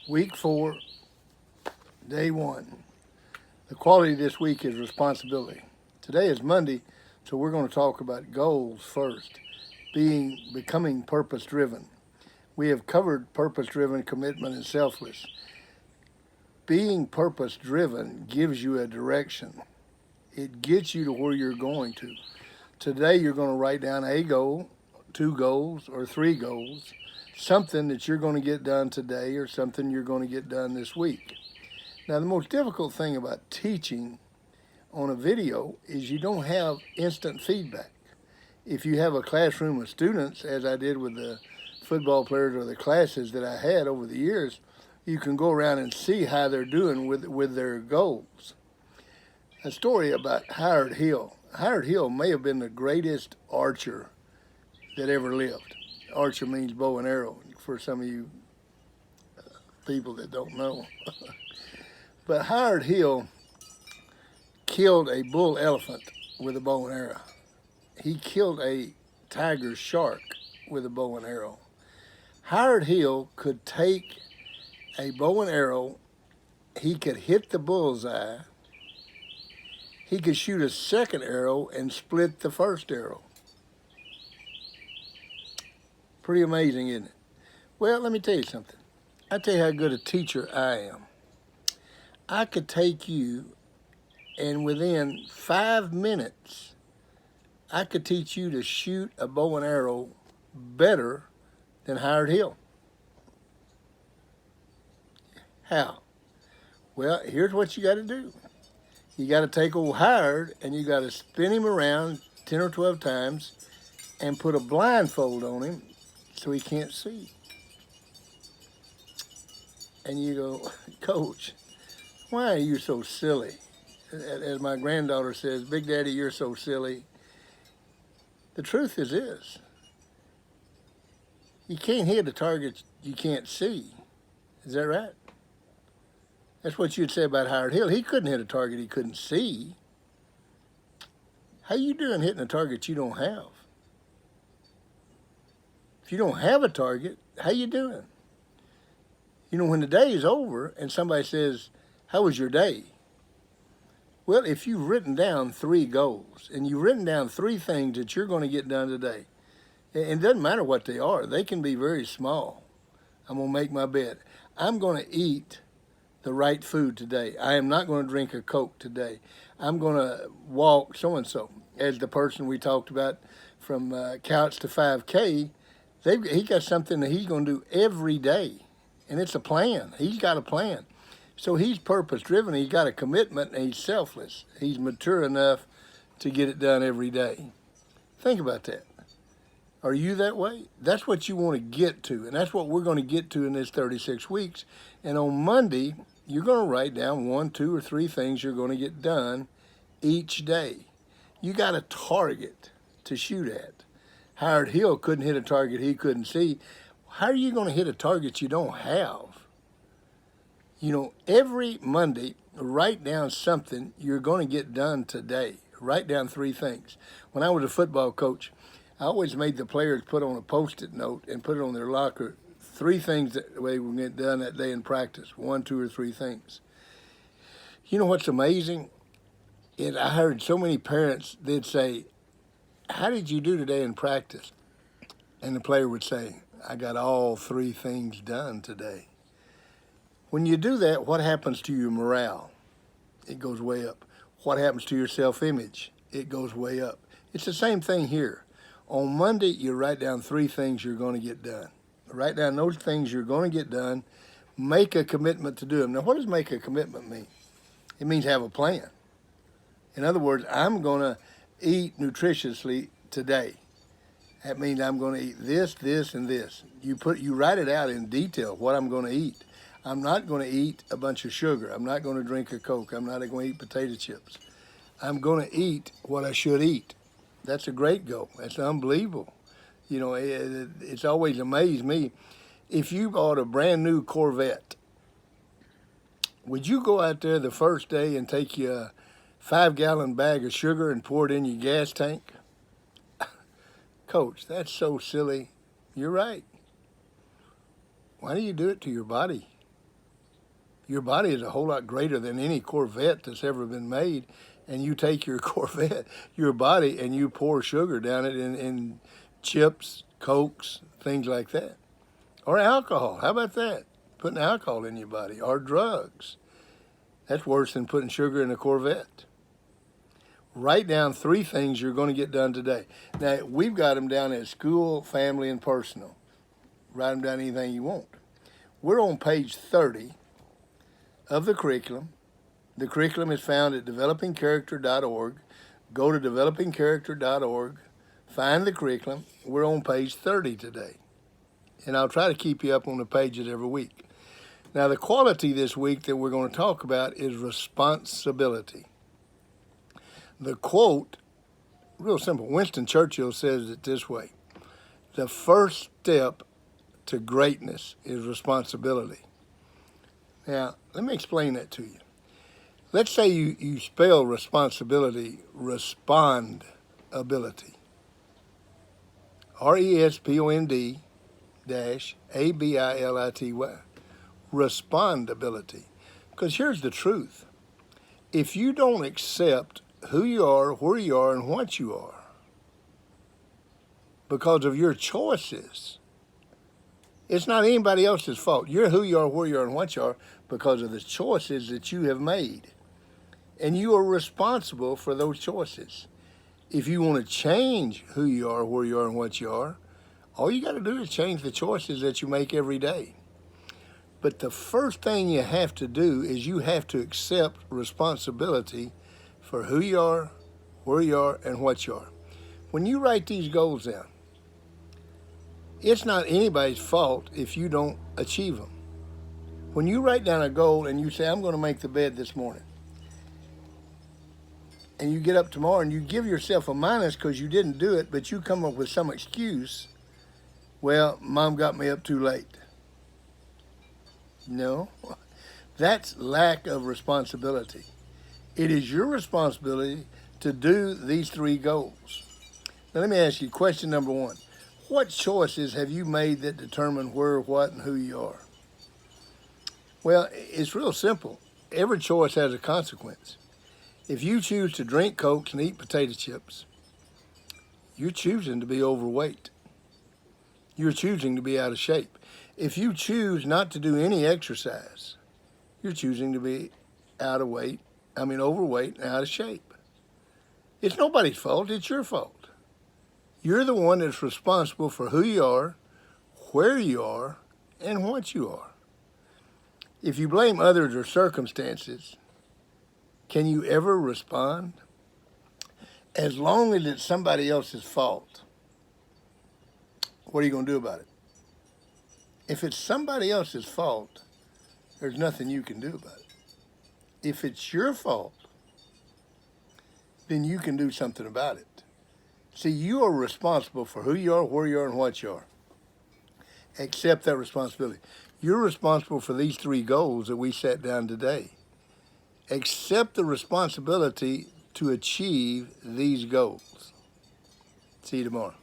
Week 4, day 1. The quality this week is responsibility. Today is Monday, so we're going to talk about goals first, becoming purpose driven. We have covered purpose driven, commitment, and selfless. Being purpose driven gives you a direction. It gets you to where you're going to. Today you're going to write down a goal, 2 goals, or 3 goals, something that you're going to get done today or something you're going to get done this week. Now, the most difficult thing about teaching on a video is you don't have instant feedback. If you have a classroom of students, as I did with the football players or the classes that I had over the years, you can go around and see how they're doing with their goals. A story about Howard Hill. Howard Hill may have been the greatest archer that ever lived. Archer means bow and arrow, for some of you people that don't know. But Howard Hill killed a bull elephant with a bow and arrow. He killed a tiger shark with a bow and arrow. Howard Hill could take a bow and arrow, he could hit the bullseye, he could shoot a second arrow and split the first arrow. Pretty amazing, isn't it? Well, let me tell you something. I'll tell you how good a teacher I am. I could take you and within 5 minutes, I could teach you to shoot a bow and arrow better than Howard Hill. How? Well, here's what you got to do. You got to take old Howard and you got to spin him around 10 or 12 times and put a blindfold on him so he can't see. And you go, Coach, why are you so silly? As my granddaughter says, Big Daddy, you're so silly. The truth is this. You can't hit a target you can't see. Is that right? That's what you'd say about Howard Hill. He couldn't hit a target he couldn't see. How you doing hitting a target you don't have? If you don't have a target, how you doing? You know, when the day is over and somebody says, how was your day? Well, if you've written down 3 goals and you've written down 3 things that you're going to get done today, and it doesn't matter what they are. They can be very small. I'm going to make my bed. I'm going to eat the right food today. I am not going to drink a Coke today. I'm going to walk so-and-so. As the person we talked about from couch to 5K, he got something that he's going to do every day. And it's a plan. He's got a plan. So he's purpose-driven. He's got a commitment, and he's selfless. He's mature enough to get it done every day. Think about that. Are you that way? That's what you want to get to, and that's what we're going to get to in this 36 weeks. And on Monday, you're going to write down 1, 2, or 3 things you're going to get done each day. You got a target to shoot at. Howard Hill couldn't hit a target he couldn't see. How are you going to hit a target you don't have? You know, every Monday, write down something you're going to get done today. Write down 3 things. When I was a football coach, I always made the players put on a Post-it note and put it on their locker, 3 things that they would get done that day in practice, 1, 2, or 3 things. You know what's amazing? I heard so many parents, they'd say, how did you do today in practice? And the player would say, I got all 3 things done today. When you do that, what happens to your morale? It goes way up. What happens to your self-image? It goes way up. It's the same thing here. On Monday, you write down 3 things you're going to get done. Write down those things you're going to get done. Make a commitment to do them. Now, what does make a commitment mean? It means have a plan. In other words, I'm going to eat nutritiously today. That means I'm going to eat this, this, and this. You write it out in detail what I'm going to eat. I'm not going to eat a bunch of sugar. I'm not going to drink a Coke. I'm not going to eat potato chips. I'm going to eat what I should eat. That's a great goal. That's unbelievable. You know, it's always amazed me. If you bought a brand new Corvette, would you go out there the first day and take you a 5-gallon bag of sugar and pour it in your gas tank? Coach, that's so silly. You're right. Why do you do it to your body? Your body is a whole lot greater than any Corvette that's ever been made. And you take your Corvette, your body, and you pour sugar down it in chips, Cokes, things like that. Or alcohol. How about that? Putting alcohol in your body. Or drugs. That's worse than putting sugar in a Corvette. Write down 3 things you're going to get done today. Now, we've got them down at school, family, and personal. Write them down anything you want. We're on page 30 of the curriculum. The curriculum is found at developingcharacter.org. Go to developingcharacter.org. Find the curriculum. We're on page 30 today. And I'll try to keep you up on the pages every week. Now, the quality this week that we're going to talk about is responsibility. The quote, real simple, Winston Churchill says it this way: the first step to greatness is responsibility. Now, let me explain that to you. Let's say you spell responsibility, respond-ability. RESPOND -ABILITY. Respond-ability. Because here's the truth. If you don't accept who you are, where you are, and what you are, because of your choices, it's not anybody else's fault. You're who you are, where you are, and what you are because of the choices that you have made. And you are responsible for those choices. If you want to change who you are, where you are, and what you are, all you got to do is change the choices that you make every day. But the first thing you have to do is you have to accept responsibility for who you are, where you are, and what you are. When you write these goals down, it's not anybody's fault if you don't achieve them. When you write down a goal and you say, I'm going to make the bed this morning, and you get up tomorrow and you give yourself a minus because you didn't do it, but you come up with some excuse, well, Mom got me up too late. No, that's lack of responsibility. It is your responsibility to do these 3 goals. Now, let me ask you question number 1. What choices have you made that determine where, what, and who you are? Well, it's real simple. Every choice has a consequence. If you choose to drink Cokes and eat potato chips, you're choosing to be overweight. You're choosing to be out of shape. If you choose not to do any exercise, you're choosing to be overweight and out of shape. It's nobody's fault. It's your fault. You're the one that's responsible for who you are, where you are, and what you are. If you blame others or circumstances, can you ever respond? As long as it's somebody else's fault, what are you going to do about it? If it's somebody else's fault, there's nothing you can do about it. If it's your fault, then you can do something about it. See, you are responsible for who you are, where you are, and what you are. Accept that responsibility. You're responsible for these 3 goals that we set down today. Accept the responsibility to achieve these goals. See you tomorrow.